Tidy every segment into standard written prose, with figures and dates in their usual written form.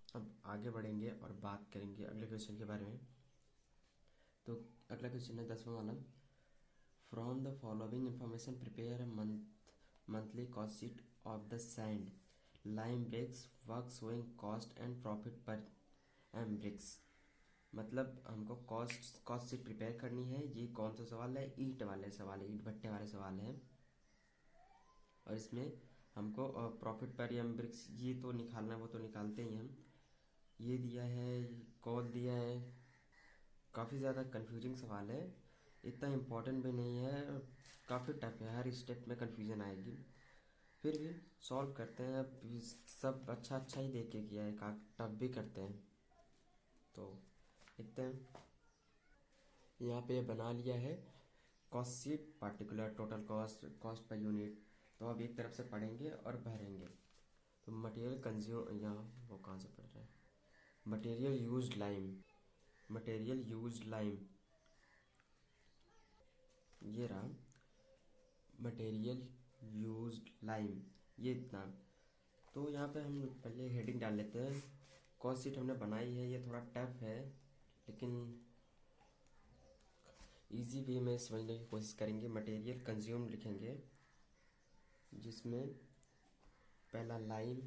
अब आगे बढ़ेंगे और बात करेंगे अगले क्वेश्चन के बारे में। तो अगला क्वेश्चन है 10वां वाला। From the following information prepare monthly cost sheet of the sand lime bricks work showing cost and profit per M bricks. मतलब हमको कॉस्ट शीट प्रिपेयर करनी है। ये कौन सा सवाल है? ईंट वाले सवाल है, ईंट भट्टे वाले सवाल है। और इसमें हमको प्रॉफिट पर एम ब्रिक्स ये तो निकालना है, वो तो निकालते ही हम। ये दिया है, कॉल दिया है। काफ़ी ज़्यादा कंफ्यूजिंग सवाल है, इतना इम्पोर्टेंट भी नहीं है, काफ़ी टफ है, हर स्टेप में कंफ्यूजन आएगी। फिर भी सॉल्व करते हैं। अब सब अच्छा अच्छा ही देख के किया है, का टफ भी करते हैं। तो देखते हैं। यहाँ पे बना लिया है cost sheet, particular total cost, cost per unit. तो अब एक तरफ से पढ़ेंगे और भरेंगे। तो मटेरियल कंज्यूम, यहाँ वो कहाँ से पढ़ रहे हैं? Material used lime, material used lime, ये रहा मटेरियल यूज्ड लाइम, ये इतना। तो यहाँ पे हम पहले हेडिंग डाल लेते हैं। कॉस्ट शीट हमने बनाई है, ये थोड़ा टफ है लेकिन इजी वे में समझने की कोशिश करेंगे। मटेरियल कंज्यूम लिखेंगे, जिसमें पहला लाइम,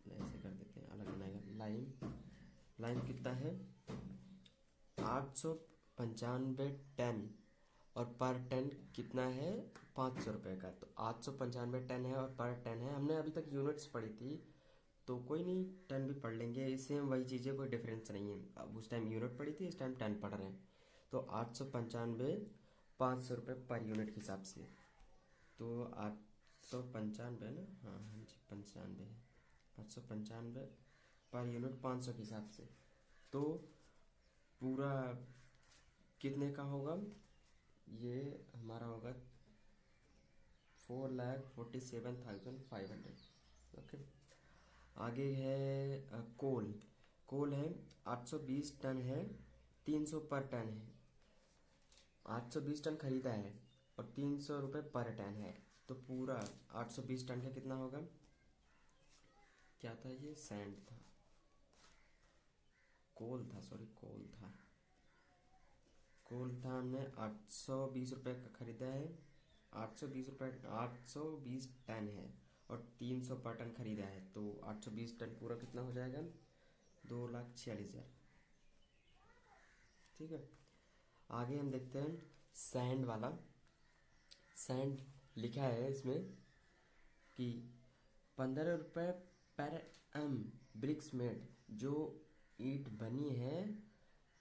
ऐसे कर देते हैं, अलग बनाएगा। लाइम, लाइम कितना है? 895 टन, और पर टन कितना है? 500 रुपये का। तो 895 टन है और पर टन है। हमने अभी तक यूनिट्स पढ़ी थी, तो कोई नहीं, टन भी पढ़ लेंगे। इससे वही चीज़ें, कोई डिफरेंस नहीं है। अब उस टाइम यूनिट पढ़ी थी, इस टाइम टन पढ़ रहे हैं। तो 895, 500 रुपये पर यूनिट के हिसाब से। तो 895 ना, हाँ हाँ जी, 95 है। 895 पर यूनिट 500 के हिसाब से। तो पूरा कितने का होगा? ये हमारा होगा 4,47,500। ओके। आगे है कोल। कोल है 820 टन है, 300 पर टन है। 820 टन खरीदा है और 300 रुपये पर टन है। तो पूरा 820 टन का कितना होगा? क्या था ये? सैंड था, कोल था, सॉरी कोल था। कोल था, हमने 820 रुपये का खरीदा है। 820 रुपये, 820 टन है और 300 पर टन खरीदा है। तो 820 टन पूरा कितना हो जाएगा? 2,46,000। ठीक है। आगे हम देखते हैं सैंड वाला। सैंड लिखा है इसमें कि 15 रुपये पर एम ब्रिक्स मेड। जो ईंट बनी है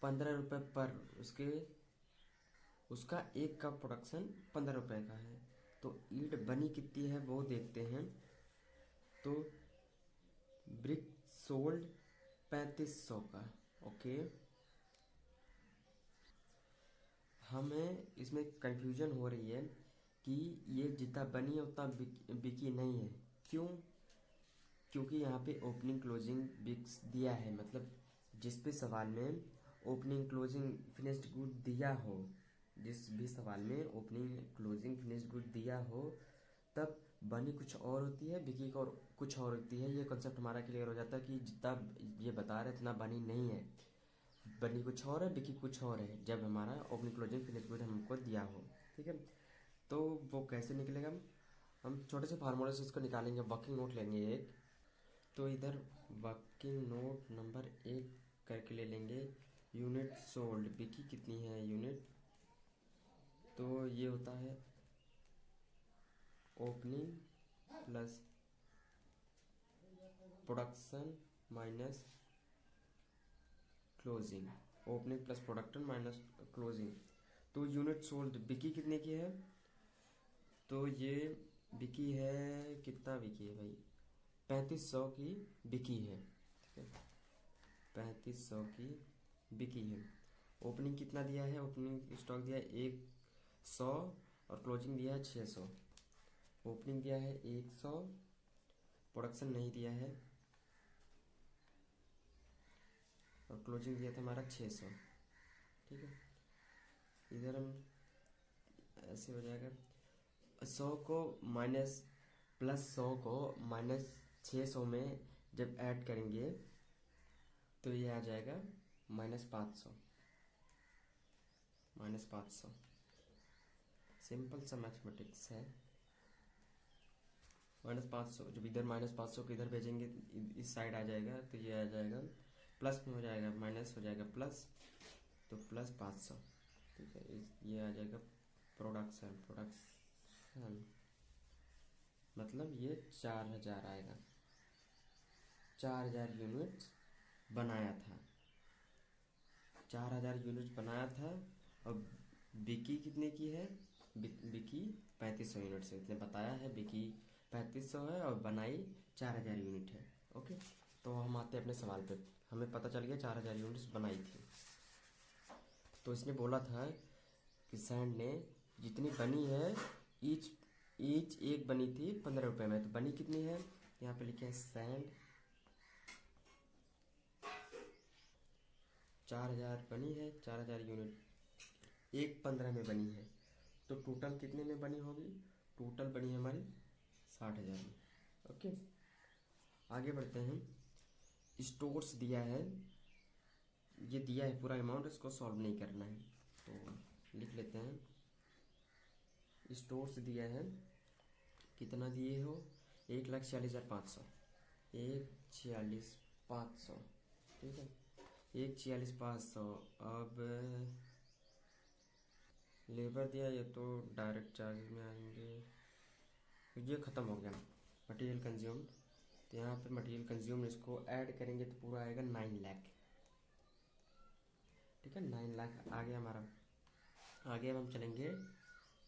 15 रुपये पर, उसका एक का प्रोडक्शन 15 रुपये का है। तो ईंट बनी कितनी है वो देखते हैं। तो ब्रिक सोल्ड 3500 का। ओके। हमें इसमें कंफ्यूजन हो रही है कि ये जितना बनी है उतना बिकी नहीं है। क्यों? क्योंकि यहाँ पे ओपनिंग क्लोजिंग बिक्स दिया है। मतलब जिस भी सवाल में ओपनिंग क्लोजिंग फिनिश्ड गुड दिया हो, जिस भी सवाल में ओपनिंग क्लोजिंग फिनिश्ड गुड दिया हो, तब बनी कुछ और होती है, बिकी और कुछ और होती है। ये कॉन्सेप्ट हमारा क्लियर हो जाता है कि जितना ये बता रहे इतना बनी नहीं है, बनी कुछ और है, बिकी कुछ और है, जब हमारा ओपनिंग क्लोजिंग फिनिश्ड गुड हमको दिया हो। ठीक है। तो वो कैसे निकलेगा? हम छोटे से फार्मूले से इसको निकालेंगे। वर्किंग नोट लेंगे एक। तो इधर वर्किंग नोट नंबर 1 करके ले लेंगे। यूनिट सोल्ड, बिकी कितनी है यूनिट? तो ये होता है opening plus production minus closing. Opening plus production minus closing. तो यूनिट सोल्ड बिकी कितने की है? तो ये बिकी है, कितना बिकी है भाई? 3500 की बिकी है। ठीक है, 3500 की बिकी है। ओपनिंग कितना दिया है? ओपनिंग स्टॉक दिया है 100 और क्लोजिंग दिया है 600। ओपनिंग दिया है 100, प्रोडक्शन नहीं दिया है, और क्लोजिंग दिया था हमारा 600। ठीक है। इधर हम ऐसे हो जाएगा, 100 को माइनस, प्लस 100 को माइनस 600 में जब ऐड करेंगे तो ये आ जाएगा -500। -500 सिंपल सा मैथमेटिक्स है। -500 जब इधर -500 को इधर भेजेंगे इस साइड आ जाएगा, तो ये आ जाएगा प्लस में हो जाएगा, माइनस हो जाएगा प्लस, तो +500। ठीक है, ये आ जाएगा प्रोडक्शन मतलब ये 4000 आएगा। 4000 यूनिट्स बनाया था, 4000 यूनिट्स बनाया था। और बिकी कितने की है? बिकी 3500 यूनिट से, इतने बताया है। बिकी 3500 है और बनाई 4000 यूनिट है। ओके, तो हम आते हैं अपने सवाल पे। हमें पता चल गया 4000 यूनिट्स बनाई थी। तो इसने बोला था कि सैंड ने जितनी बनी है, ईच एक बनी थी 15 रुपये में, तो बनी कितनी है? यहाँ पे लिखे हैं सैंड 4000 बनी है, 4000 यूनिट एक 15 में बनी है, तो टोटल कितने में बनी होगी? टोटल बनी है हमारी 60,000 में। ओके, आगे बढ़ते हैं। स्टोर्स दिया है, ये दिया है पूरा अमाउंट, इसको सॉल्व नहीं करना है, तो लिख लेते हैं। स्टोर्स दिया है, कितना दिए हो? 1,46,500, 1,46,500। ठीक है, 1,46,500। अब लेबर दिया, ये तो डायरेक्ट चार्ज में आएंगे, ये ख़त्म हो गया। मटेरियल कंज्यूम, तो यहाँ पे मटेरियल कंज्यूम इसको ऐड करेंगे तो पूरा आएगा 9 लाख। ठीक है, 9 लाख आ गया हमारा। आगे अब हम चलेंगे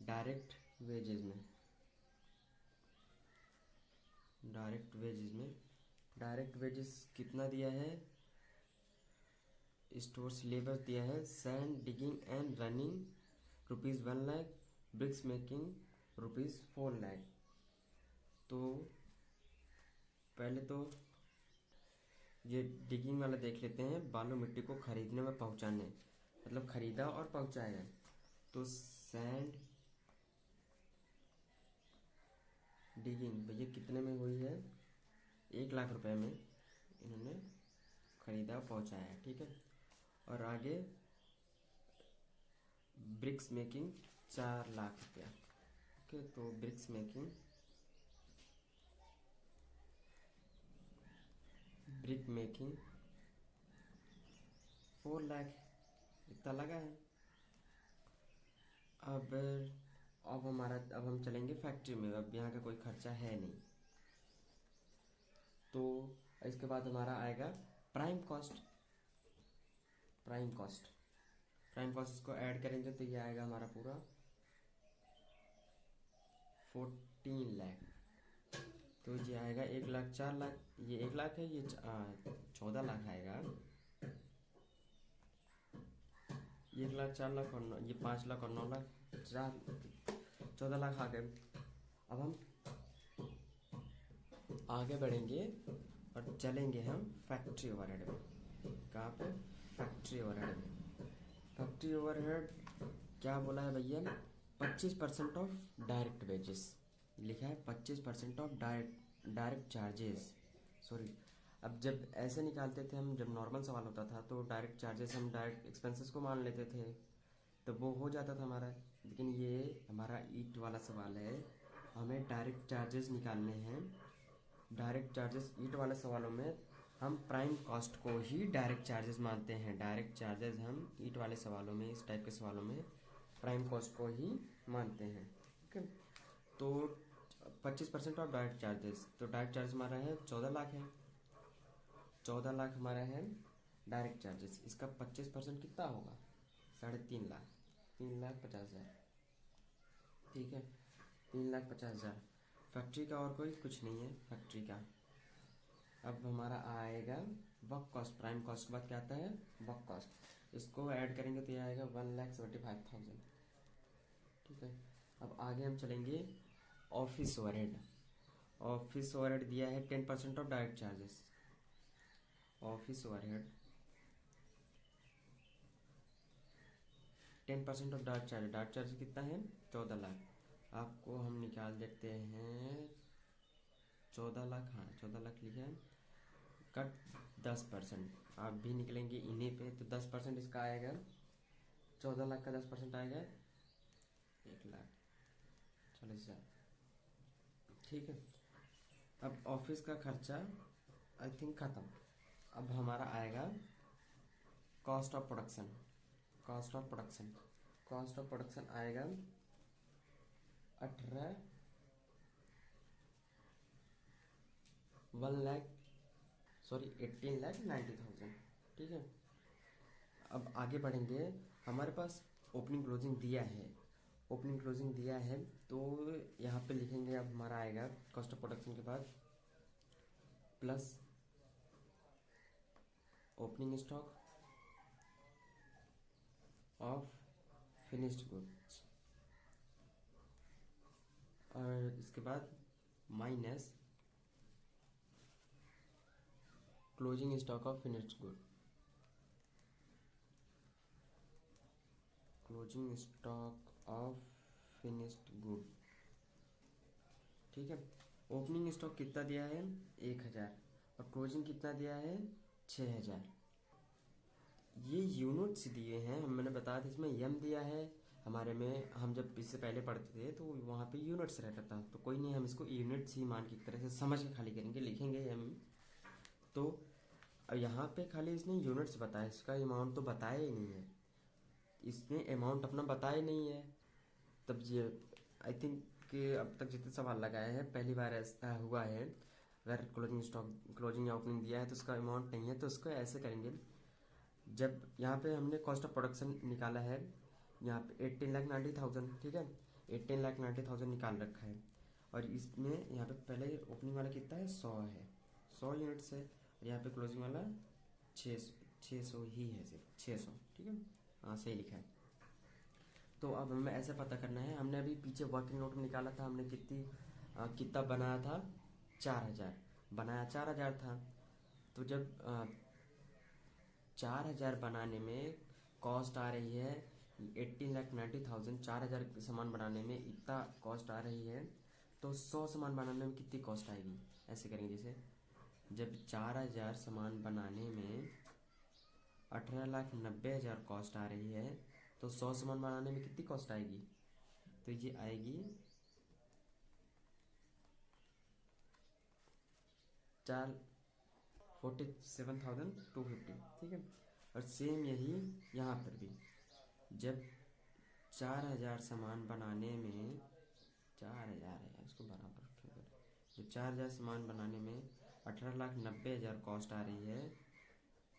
डायरेक्ट वेजेस में। डायरेक्ट वेजेस कितना दिया है? स्टोर्स लेबर दिया है, sand digging and running ₹1 lakh, bricks making ₹4 lakh. तो पहले तो ये डिगिंग वाला देख लेते हैं। बालू मिट्टी को खरीदने में पहुंचाने, मतलब खरीदा और पहुंचाया। तो सैंड डिगिंग भैया कितने में हुई है? 1 लाख रुपए में इन्होंने खरीदा पहुंचाया। ठीक है, और आगे ब्रिक्स मेकिंग 4 लाख रुपया। ओके, तो bricks making brick making 4 lakh इतना लगा है। अब हम चलेंगे फैक्ट्री में। अब यहाँ का कोई खर्चा है नहीं, तो इसके बाद हमारा आएगा प्राइम कॉस्ट। प्राइम कॉस्ट इसको ऐड करेंगे तो ये आएगा हमारा पूरा 14 लाख। तो ये आएगा 1 लाख 4 लाख, ये 1 लाख है, ये 14 लाख आएगा। 1 लाख 4 लाख और ये 5 लाख और 9 लाख, 14 लाख आ गए। अब हम आगे बढ़ेंगे और चलेंगे हम फैक्ट्री ओवरहेड में। कहाँ पे? फैक्ट्री ओवरहेड में। फैक्ट्री ओवरहेड क्या बोला है भैया? 25% ऑफ डायरेक्ट वेजेस लिखा है, 25% ऑफ डायरेक्ट चार्जेस। सॉरी, अब जब ऐसे निकालते थे हम, जब नॉर्मल सवाल होता था तो डायरेक्ट चार्जेस हम डायरेक्ट एक्सपेंसेस को मान लेते थे, तो वो हो जाता था हमारा। लेकिन ये हमारा ईट वाला सवाल है, हमें डायरेक्ट चार्जेस निकालने हैं। डायरेक्ट चार्जेस ईट वाले सवालों में हम प्राइम कॉस्ट को ही डायरेक्ट चार्जेस मानते हैं। डायरेक्ट चार्जेस हम ईट वाले सवालों में, इस टाइप के सवालों में प्राइम कॉस्ट को ही मानते हैं। ठीक है, तो 25% ऑफ डायरेक्ट चार्जेस, तो डायरेक्ट चार्ज हमारा है 14 लाख है। 14 लाख हमारा है डायरेक्ट चार्जेस। इसका 25% कितना होगा? 3.5 लाख, 3,50,000। ठीक है, 3,50,000। फैक्ट्री का और कोई कुछ नहीं है फैक्ट्री का। अब हमारा आएगा वर्क कॉस्ट। प्राइम कॉस्ट के बाद क्या आता है? Work cost. इसको ऐड करेंगे तो ये आएगा 1,75,000। ठीक है, अब आगे हम चलेंगे ऑफिस ओवरहेड। ऑफिस ओवरहेड दिया है 10% of direct charges. Office overhead 10% of direct charge. Direct charge कितना है? 14 लाख। आपको हम निकाल देते हैं 14 लाख, हाँ 14 लाख लिखा है। कट 10%, आप भी निकलेंगे इन्हीं पे, तो 10% इसका आएगा 14 लाख का 10% आएगा 1,40,000। ठीक है, अब ऑफिस का खर्चा आई थिंक ख़त्म। अब हमारा आएगा cost of production. Cost of production cost of production आएगा 18 18,90,000। ठीक है, अब आगे बढ़ेंगे। हमारे पास ओपनिंग क्लोजिंग दिया है, ओपनिंग क्लोजिंग दिया है, तो यहाँ पे लिखेंगे। अब हमारा आएगा कॉस्ट ऑफ प्रोडक्शन के बाद plus opening stock of finished goods, और इसके बाद minus closing stock of finished good, closing stock of finished good. ठीक है, ओपनिंग स्टॉक कितना दिया है 1,000 और क्लोजिंग कितना दिया है 6,000। ये यूनिट्स दिए हैं, मैंने बताया था इसमें यम दिया है। हमारे में हम जब इससे पहले पढ़ते थे तो वहाँ पे यूनिट्स रहता था, तो कोई नहीं, हम इसको यूनिट्स ही मान की तरह से समझ के खाली करेंगे, लिखेंगे यम। तो अब यहाँ पे खाली इसने यूनिट्स बताया, इसका अमाउंट तो बताया ही नहीं है, इसने अमाउंट अपना बताया नहीं है। तब ये आई थिंक कि अब तक जितने सवाल लगाए हैं पहली बार ऐसा हुआ है। अगर क्लोजिंग स्टॉक, क्लोजिंग या ओपनिंग दिया है तो उसका अमाउंट नहीं है, तो उसको ऐसे करेंगे। जब यहाँ पे हमने कॉस्ट ऑफ प्रोडक्शन निकाला है, यहाँ पे 18,90,000, ठीक है, 18,90,000 निकाल रखा है, और इसमें यहाँ पे पहले ओपनिंग वाला कितना है 100 है, 100 यूनिट्स है, और यहाँ पे क्लोजिंग वाला 600 ही है, सिर्फ 600। ठीक है, हाँ सही लिखा है। तो अब हमें ऐसे पता करना है, हमने अभी पीछे वर्किंग नोट में निकाला था, हमने कितना बनाया था 4,000 बनाया, 4,000 था। तो जब 4,000 बनाने में कॉस्ट आ रही है 18,90,000, 4,000 सामान बनाने में इतना कॉस्ट आ रही है, तो 100 सामान बनाने में कितनी कॉस्ट आएगी। ऐसे करेंगे, जैसे जब 4,000 सामान बनाने में 18,90,000 कॉस्ट आ रही है, तो 100 सामान बनाने में कितनी कॉस्ट आएगी, तो ये आएगी 47,250। ठीक है, और सेम यही यहाँ पर भी, जब 4,000 सामान बनाने में 4,000 है, इसको बराबर क्यों करें, जब 4,000 सामान बनाने में 18,90,000 कॉस्ट आ रही है,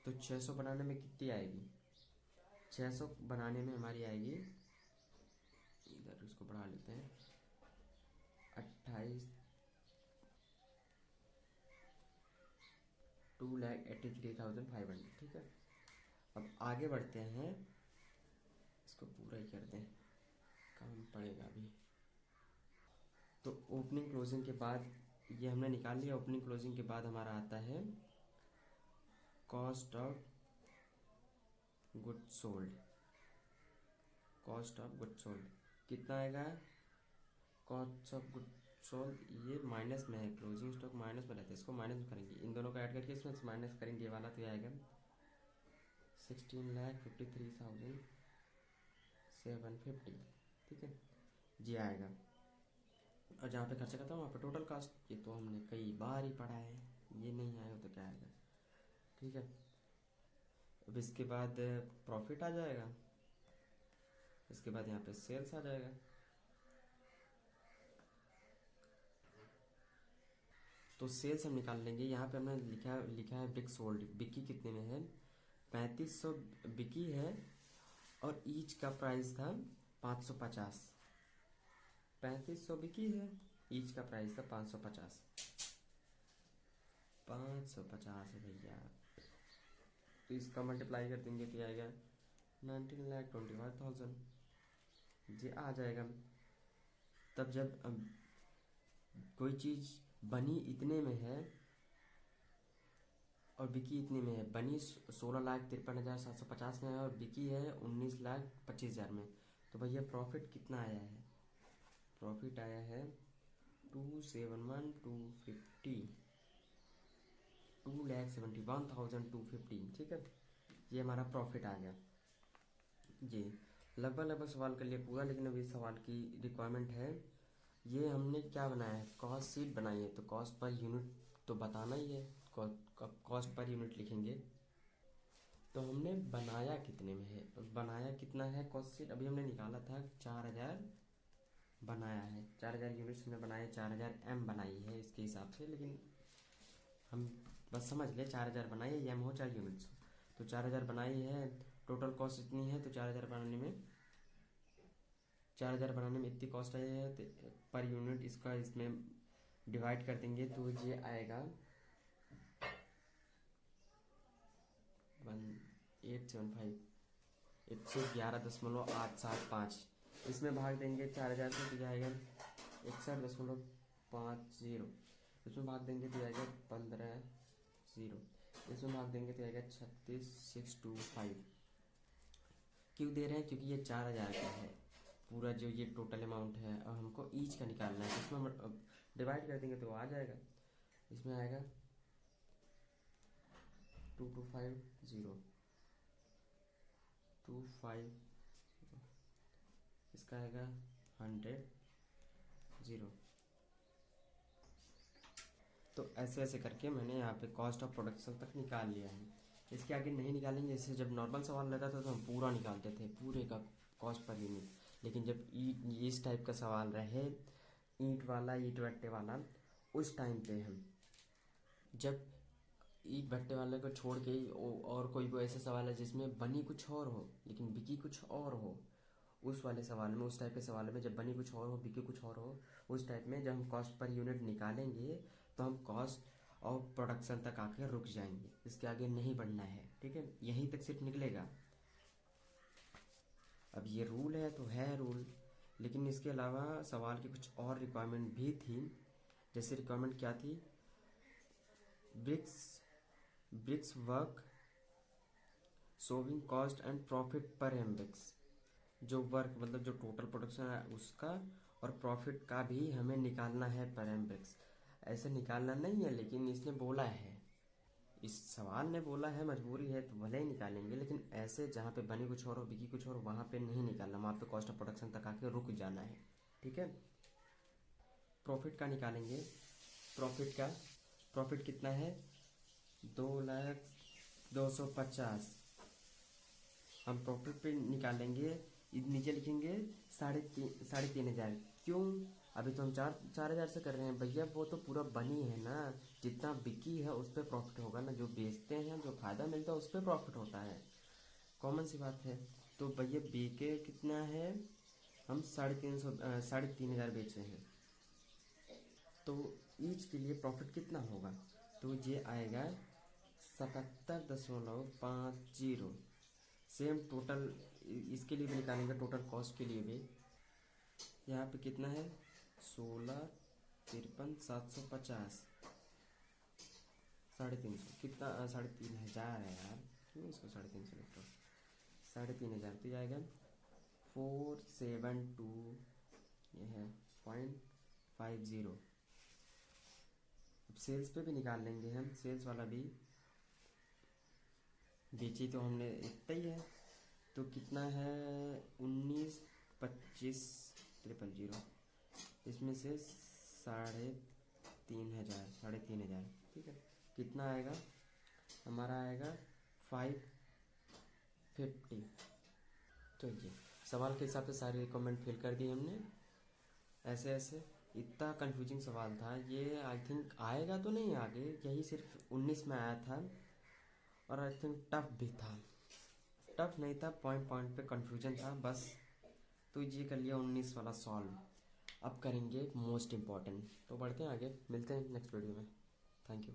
तो 600 बनाने में कितनी आएगी, 600 बनाने में हमारी आएगी, इधर इसको बढ़ा लेते हैं, 2,83,500। ठीक है, अब आगे बढ़ते हैं, इसको पूरा ही कर दें, काम पड़ेगा अभी। तो ओपनिंग क्लोजिंग के बाद ये हमने निकाल लिया। ओपनिंग क्लोजिंग के बाद हमारा आता है cost of good sold. Cost of good sold कितना आएगा, कॉस्ट ऑफ गुड सोल्ड, ये माइनस में है, क्लोजिंग स्टॉक माइनस में रहता है, इसको माइनस में करेंगे, इन दोनों का ऐड करके इसमें माइनस करेंगे, ये वाला तो आएगा 16,53,750। ठीक है, जी आएगा। और जहाँ पे खर्चा करता हूँ वहाँ पे टोटल कास्ट, ये तो हमने कई बार ही पढ़ा है, ये नहीं आएगा तो क्या आएगा। ठीक है, अब इसके बाद प्रॉफिट आ जाएगा, इसके बाद यहाँ पे सेल्स आ जाएगा। तो सेल्स हम निकाल लेंगे। यहाँ पे हमने लिखा है बिग सोल्ड, बिकी कितने में है 3500 बिकी है, और ईच का प्राइस था 550। 3500 बिकी है, ईच का प्राइस था 550। 550 है भैया, तो इसका मल्टीप्लाई कर देंगे तो आएगा 19,25,000, ये आ जाएगा। तब जब कोई चीज़ बनी इतने में है और बिकी इतने में है, बनी 16,53,750 में है और बिकी है 19,25,000 में, तो भैया प्रॉफिट कितना आया है, प्रॉफिट आया है 271,250। 2,71,215, ठीक है। ये हमारा प्रॉफिट आ गया जी। लगभग सवाल कर लिया पूरा, लेकिन अभी सवाल की रिक्वायरमेंट है। ये हमने क्या बनाया है, कॉस्ट शीट बनाई है, तो कॉस्ट पर यूनिट तो बताना ही है, कॉस्ट पर यूनिट लिखेंगे। तो हमने बनाया कितने में है, बनाया कितना है कॉस्ट शीट, अभी हमने निकाला था 4,000 बनाया है, 4,000 यूनिट्स हमने बनाए, 4,000 एम बनाई है इसके हिसाब से, लेकिन हम बस समझ गए 4,000 बनाई है, एम हो चाहे यूनिट्स हो। तो 4,000 बनाई है, टोटल कॉस्ट इतनी है, तो 4,000 बनाने में इतनी कॉस्ट आई है, तो पर यूनिट इसका इसमें डिवाइड कर देंगे तो ये आएगा 1875 111.875। इसमें भाग देंगे 4,000 से, तो आएगा 61.50। इसमें भाग देंगे तो आएगा 15 इसमें भाग देंगे तो आएगा 36,625। क्यों दे रहे हैं, क्योंकि ये 4,000 का है पूरा, जो ये टोटल अमाउंट है, और हमको ईच का निकालना है, इसमें डिवाइड कर देंगे तो आ जाएगा। इसमें आएगा 2250, इसका आएगा 100। तो ऐसे ऐसे करके मैंने यहाँ पे कॉस्ट ऑफ प्रोडक्शन तक निकाल लिया है। इसके आगे नहीं निकालेंगे, जैसे जब नॉर्मल सवाल रहता था तो हम पूरा निकालते थे, पूरे का कॉस्ट पर यूनिट। लेकिन जब इस टाइप का सवाल रहे, ईंट भट्टे वाला, उस टाइम पे हम जब ईंट भट्टे वाले को छोड़ के और कोई ऐसा सवाल है जिसमें बनी कुछ और हो लेकिन बिकी कुछ और हो, उस वाले सवाल में, उस टाइप के सवाल में जब बनी कुछ और हो बिकी कुछ और हो, उस टाइप में जब हम कॉस्ट पर यूनिट निकालेंगे तो हम कॉस्ट और प्रोडक्शन तक आके रुक जाएंगे, इसके आगे नहीं बढ़ना है, ठीक है। यहीं तक सिर्फ निकलेगा। अब ये रूल है तो है रूल, लेकिन इसके अलावा सवाल की कुछ और रिक्वायरमेंट भी थी। जैसे रिक्वायरमेंट क्या थी, bricks work showing cost and profit per M bricks. जो वर्क मतलब जो टोटल प्रोडक्शन है उसका और प्रॉफिट का भी हमें निकालना है पर एम ब्रिक्स। ऐसे निकालना नहीं है, लेकिन इसने बोला है, इस सवाल ने बोला है, मजबूरी है तो भले ही निकालेंगे, लेकिन ऐसे जहाँ पे बनी कुछ और हो बिकी कुछ और वहाँ पे नहीं निकालना, वहाँ पे कॉस्ट ऑफ प्रोडक्शन तक आके रुक जाना है, ठीक है। प्रॉफिट का निकालेंगे, प्रॉफिट कितना है, 2,02,50। हम प्रॉफिट पे निकालेंगे, नीचे लिखेंगे 3,500। क्यों, अभी तो हम 4,000 से कर रहे हैं भैया, वो तो पूरा बनी है ना, जितना बिकी है उस पर प्रॉफिट होगा ना, जो बेचते हैं जो फायदा मिलता है उस पर प्रॉफिट होता है, कॉमन सी बात है। तो भैया बिके कितना है, हम 3,500 बेचे हैं, तो ईच के लिए प्रॉफिट कितना होगा, तो ये आएगा 77.50। सेम टोटल इसके लिए भी निकालेंगे, टोटल कॉस्ट के लिए भी। यहाँ पे कितना है, 16,53,750, 350 कितना, 3,500 है यार, क्यों इसको 350 लिख रहा हूँ, 3,500 तो जाएगा 472, ये है 0.50। अब सेल्स पे भी निकाल लेंगे हम, सेल्स वाला भी, बेची तो हमने इतना ही है, तो कितना है 19,25,000, इसमें से 3,500, ठीक है। कितना आएगा हमारा, आएगा 550। तो ये सवाल के हिसाब से सारे रिक्वायरमेंट फिल कर दिए हमने। ऐसे ऐसे इतना कंफ्यूजिंग सवाल था ये, आई थिंक आएगा तो नहीं आगे, यही सिर्फ 19 में आया था, और आई थिंक टफ भी था, टफ नहीं था, पॉइंट पे कंफ्यूजन था बस। तो ये कर लिया 19 वाला सॉल्व। अब करेंगे मोस्ट इम्पॉर्टेंट, तो बढ़ते हैं आगे, मिलते हैं नेक्स्ट वीडियो में। Thank you.